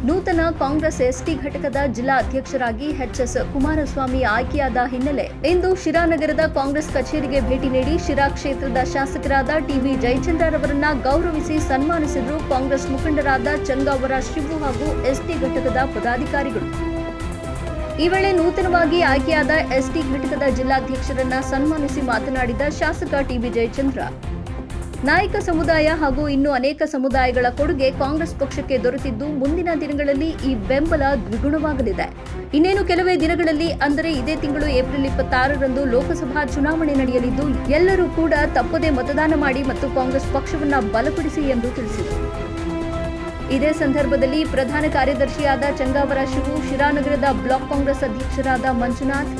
ನೂತನ ಕಾಂಗ್ರೆಸ್ ಎಸ್ಟಿ ಘಟಕದ ಜಿಲ್ಲಾ ಅಧ್ಯಕ್ಷರಾಗಿ ಎಚ್.ಎಸ್. ಕುಮಾರಸ್ವಾಮಿ ಆಯ್ಕೆಯಾದ ಹಿನ್ನೆಲೆ ಇಂದು ಶಿರಾನಗರದ ಕಾಂಗ್ರೆಸ್ ಕಚೇರಿಗೆ ಭೇಟಿ ನೀಡಿ ಶಿರಾ ಕ್ಷೇತ್ರದ ಶಾಸಕರಾದ ಟಿ.ವಿ. ಜಯಚಂದ್ರರವರನ್ನ ಗೌರವಿಸಿ ಸನ್ಮಾನಿಸಿದರು ಕಾಂಗ್ರೆಸ್ ಮುಖಂಡರಾದ ಚಂಗಾವರ ಶಿವು ಹಾಗೂ ಎಸ್ಟಿ ಘಟಕದ ಪದಾಧಿಕಾರಿಗಳು. ಈ ವೇಳೆ ನೂತನವಾಗಿ ಆಯ್ಕೆಯಾದ ಎಸ್ಟಿ ಘಟಕದ ಜಿಲ್ಲಾಧ್ಯಕ್ಷರನ್ನ ಸನ್ಮಾನಿಸಿ ಮಾತನಾಡಿದ ಶಾಸಕ ಟಿ.ವಿ. ಜಯಚಂದ್ರ, ನಾಯಕ ಸಮುದಾಯ ಹಾಗೂ ಇನ್ನೂ ಅನೇಕ ಸಮುದಾಯಗಳ ಕೊಡುಗೆ ಕಾಂಗ್ರೆಸ್ ಪಕ್ಷಕ್ಕೆ ದೊರೆತಿದ್ದು ಮುಂದಿನ ದಿನಗಳಲ್ಲಿ ಈ ಬೆಂಬಲ ದ್ವಿಗುಣವಾಗಲಿದೆ. ಇನ್ನೇನು ಕೆಲವೇ ದಿನಗಳಲ್ಲಿ ಅಂದರೆ ಇದೇ ತಿಂಗಳು ಏಪ್ರಿಲ್ 26ರಂದು ಲೋಕಸಭಾ ಚುನಾವಣೆ ನಡೆಯಲಿದ್ದು ಎಲ್ಲರೂ ಕೂಡ ತಪ್ಪದೇ ಮತದಾನ ಮಾಡಿ ಮತ್ತು ಕಾಂಗ್ರೆಸ್ ಪಕ್ಷವನ್ನ ಬಲಪಡಿಸಿ ಎಂದು ತಿಳಿಸಿದರು. ಇದೇ ಸಂದರ್ಭದಲ್ಲಿ ಪ್ರಧಾನ ಕಾರ್ಯದರ್ಶಿಯಾದ ಚಂಗಾವರ ಶಿವು, ಶಿರಾನಗರದ ಬ್ಲಾಕ್ ಕಾಂಗ್ರೆಸ್ ಅಧ್ಯಕ್ಷರಾದ ಮಂಜುನಾಥ್,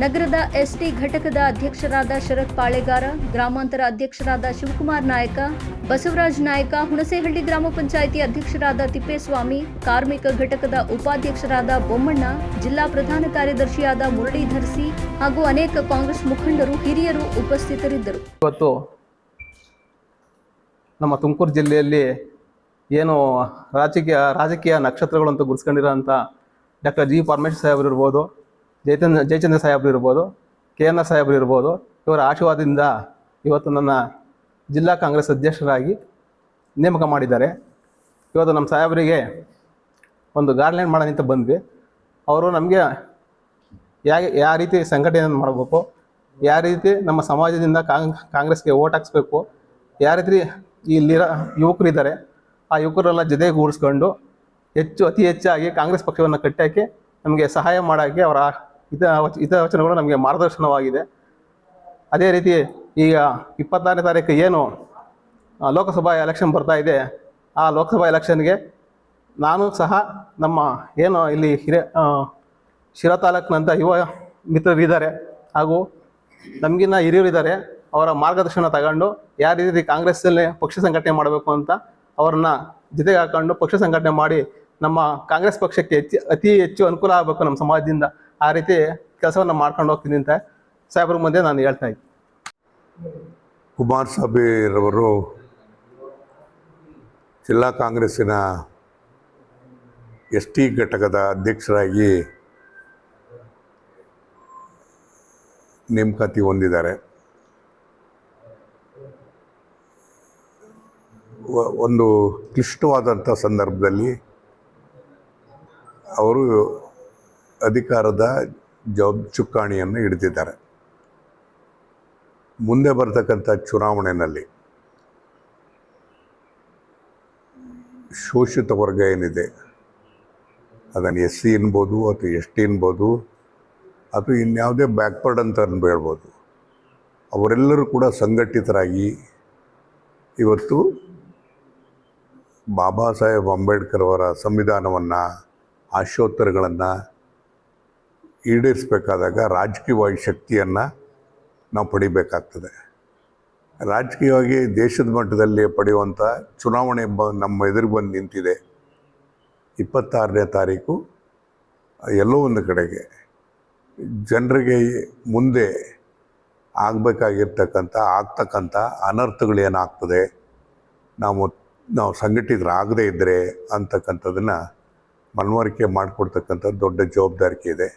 ನಗರದ ಎಸ್ಟಿ ಘಟಕದ ಅಧ್ಯಕ್ಷರಾದ ಶರತ್ ಪಾಳೆಗಾರ, ಗ್ರಾಮಾಂತರ ಅಧ್ಯಕ್ಷರಾದ ಶಿವಕುಮಾರ್ ನಾಯಕ, ಬಸವರಾಜ್ ನಾಯಕ, ಹುಣಸೇಹಳ್ಳಿ ಗ್ರಾಮ ಪಂಚಾಯಿತಿ ಅಧ್ಯಕ್ಷರಾದ ತಿಪ್ಪೇಸ್ವಾಮಿ, ಕಾರ್ಮಿಕ ಘಟಕದ ಉಪಾಧ್ಯಕ್ಷರಾದ ಬೊಮ್ಮಣ್ಣ, ಜಿಲ್ಲಾ ಪ್ರಧಾನ ಕಾರ್ಯದರ್ಶಿಯಾದ ಮುರಳೀಧರ್ ಸಿ ಹಾಗೂ ಅನೇಕ ಕಾಂಗ್ರೆಸ್ ಮುಖಂಡರು, ಹಿರಿಯರು ಉಪಸ್ಥಿತರಿದ್ದರು. ಇವತ್ತು ನಮ್ಮ ತುಮಕೂರು ಜಿಲ್ಲೆಯಲ್ಲಿ ಏನು ರಾಜಕೀಯ ನಕ್ಷತ್ರಗಳು ಅಂತ ಗುರುಸ್ಕೊಂಡಿರೋಂಥ ಡಾಕ್ಟರ್ ಜಿ ಪರಮೇಶ್ವರ್ ಸಾಹೇಬರು ಇರ್ಬೋದು, ಜಯಚಂದ್ರ ಸಾಹೇಬರು ಇರ್ಬೋದು, KNR ಸಾಹೇಬರು ಇರ್ಬೋದು, ಇವರ ಆಶೀರ್ವಾದದಿಂದ ಇವತ್ತು ನನ್ನ ಜಿಲ್ಲಾ ಕಾಂಗ್ರೆಸ್ ಅಧ್ಯಕ್ಷರಾಗಿ ನೇಮಕ ಮಾಡಿದ್ದಾರೆ. ಇವತ್ತು ನಮ್ಮ ಸಾಹೇಬರಿಗೆ ಒಂದು ಗಾರ್ಲ್ಯಾಂಡ್ ಮಾಡೋಣ ಅಂತ ಬಂದ್ವಿ. ಅವರು ನಮಗೆ ಯಾವ ರೀತಿ ಸಂಘಟನೆಯನ್ನು ಮಾಡಬೇಕು, ಯಾವ ರೀತಿ ನಮ್ಮ ಸಮಾಜದಿಂದ ಕಾಂಗ್ರೆಸ್ಗೆ ಓಟ್ ಹಾಕ್ಸ್ಬೇಕು, ಯಾವ ರೀತಿ ಇಲ್ಲಿರೋ ಯುವಕರಿದ್ದಾರೆ ಆ ಯುವಕರೆಲ್ಲ ಜೊತೆಗೂಡಿಸ್ಕೊಂಡು ಅತಿ ಹೆಚ್ಚಾಗಿ ಕಾಂಗ್ರೆಸ್ ಪಕ್ಷವನ್ನು ಕಟ್ಟಾಕಿ ನಮಗೆ ಸಹಾಯ ಮಾಡೋಕ್ಕೆ ಅವರ ಹಿತವಚನಗಳು ನಮಗೆ ಮಾರ್ಗದರ್ಶನವಾಗಿದೆ. ಅದೇ ರೀತಿ ಈಗ 26ನೇ ತಾರೀಕು ಏನು ಲೋಕಸಭಾ ಎಲೆಕ್ಷನ್ ಬರ್ತಾ ಇದೆ, ಆ ಲೋಕಸಭಾ ಎಲೆಕ್ಷನ್ಗೆ ನಾನು ಸಹ ನಮ್ಮ ಏನು ಇಲ್ಲಿ ಶಿರಾ ತಾಲೂಕಿನಂಥ ಯುವ ಮಿತ್ರರಿದ್ದಾರೆ ಹಾಗೂ ನಮಗಿನ್ನ ಹಿರಿಯರಿದ್ದಾರೆ, ಅವರ ಮಾರ್ಗದರ್ಶನ ತಗೊಂಡು ಯಾವ ರೀತಿ ಕಾಂಗ್ರೆಸ್ಸಲ್ಲಿ ಪಕ್ಷ ಸಂಘಟನೆ ಮಾಡಬೇಕು ಅಂತ ಅವ್ರನ್ನ ಜೊತೆಗೆ ಹಾಕೊಂಡು ಪಕ್ಷ ಸಂಘಟನೆ ಮಾಡಿ ನಮ್ಮ ಕಾಂಗ್ರೆಸ್ ಪಕ್ಷಕ್ಕೆ ಅತಿ ಹೆಚ್ಚು ಅನುಕೂಲ ಆಗಬೇಕು ನಮ್ಮ ಸಮಾಜದಿಂದ. ಆ ರೀತಿ ಕೆಲಸವನ್ನು ಮಾಡ್ಕೊಂಡು ಹೋಗ್ತೀನಿ ಅಂತ ಸಾಹೇಬ್ರ ಮುಂದೆ ನಾನು ಹೇಳ್ತಾ ಇದ್ದೀನಿ. ಕುಮಾರಸ್ವಾಮಿರವರು ಜಿಲ್ಲಾ ಕಾಂಗ್ರೆಸ್ಸಿನ ಎಸ್ಟಿ ಘಟಕದ ಅಧ್ಯಕ್ಷರಾಗಿ ನೇಮಕಾತಿ ಹೊಂದಿದ್ದಾರೆ. ಒಂದು ಕ್ಲಿಷ್ಟವಾದಂಥ ಸಂದರ್ಭದಲ್ಲಿ ಅವರು ಅಧಿಕಾರದ ಚುಕ್ಕಾಣಿಯನ್ನು ಹಿಡಿದಿದ್ದಾರೆ. ಮುಂದೆ ಬರ್ತಕ್ಕಂಥ ಚುನಾವಣೆಯಲ್ಲಿ ಶೋಷಿತ ವರ್ಗ ಏನಿದೆ, ಅದನ್ನು SC ಅನ್ಬೋದು ಅಥವಾ ST ಅನ್ಬೋದು ಅಥವಾ ಇನ್ಯಾವುದೇ ಬ್ಯಾಕ್ವರ್ಡ್ ಅಂತ ಹೇಳ್ಬೋದು, ಅವರೆಲ್ಲರೂ ಕೂಡ ಸಂಘಟಿತರಾಗಿ ಇವತ್ತು ಬಾಬಾ ಸಾಹೇಬ್ ಅಂಬೇಡ್ಕರ್ ಅವರ ಸಂವಿಧಾನವನ್ನು, ಆಶೋತ್ತರಗಳನ್ನು ಈಡೇರಿಸಬೇಕಾದಾಗ ರಾಜಕೀಯವಾಗಿ ಶಕ್ತಿಯನ್ನು ನಾವು ಪಡಿಬೇಕಾಗ್ತದೆ. ರಾಜಕೀಯವಾಗಿ ದೇಶದ ಮಟ್ಟದಲ್ಲಿ ಪಡೆಯುವಂಥ ಚುನಾವಣೆ ನಮ್ಮ ಎದುರು ಬಂದು ನಿಂತಿದೆ. 26ನೇ ತಾರೀಕು ಎಲ್ಲೋ ಒಂದು ಕಡೆಗೆ ಜನರಿಗೆ ಮುಂದೆ ಆಗ್ತಕ್ಕಂಥ ಅನರ್ಥಗಳೇನಾಗ್ತದೆ, ನಾವು ಸಂಘಟಿತರಾಗದೇ ಇದ್ದರೆ ಅಂತಕ್ಕಂಥದ್ದನ್ನು ಮನವರಿಕೆ ಮಾಡಿಕೊಡ್ತಕ್ಕಂಥ ದೊಡ್ಡ ಜವಾಬ್ದಾರಿಕೆ ಇದೆ.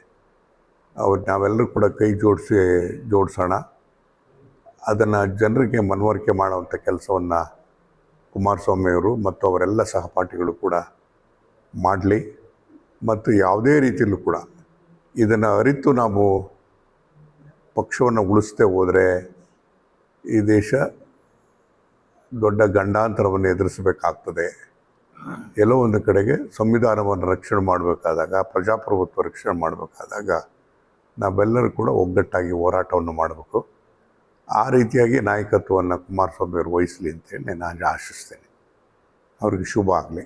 ನಾವೆಲ್ಲರೂ ಕೂಡ ಕೈ ಜೋಡಿಸೋಣ. ಅದನ್ನು ಜನರಿಗೆ ಮನವರಿಕೆ ಮಾಡುವಂಥ ಕೆಲಸವನ್ನು ಕುಮಾರಸ್ವಾಮಿಯವರು ಮತ್ತು ಅವರೆಲ್ಲ ಸಹಪಾಠಿಗಳು ಕೂಡ ಮಾಡಲಿ. ಮತ್ತು ಯಾವುದೇ ರೀತಿಯಲ್ಲೂ ಕೂಡ ಇದನ್ನು ಅರಿತು ನಾವು ಪಕ್ಷವನ್ನು ಉಳಿಸದೆ ಹೋದರೆ ಈ ದೇಶ ದೊಡ್ಡ ಗಂಡಾಂತರವನ್ನು ಎದುರಿಸಬೇಕಾಗ್ತದೆ. ಎಲ್ಲೋ ಒಂದು ಕಡೆಗೆ ಸಂವಿಧಾನವನ್ನು ರಕ್ಷಣೆ ಮಾಡಬೇಕಾದಾಗ, ಪ್ರಜಾಪ್ರಭುತ್ವ ರಕ್ಷಣೆ ಮಾಡಬೇಕಾದಾಗ ನಾವೆಲ್ಲರೂ ಕೂಡ ಒಗ್ಗಟ್ಟಾಗಿ ಹೋರಾಟವನ್ನು ಮಾಡಬೇಕು. ಆ ರೀತಿಯಾಗಿ ನಾಯಕತ್ವವನ್ನು ಕುಮಾರಸ್ವಾಮಿಯವರು ವಹಿಸಲಿ ಅಂತೇಳಿ ನಾನು ಆಶಿಸ್ತೇನೆ. ಅವ್ರಿಗೆ ಶುಭ ಆಗಲಿ.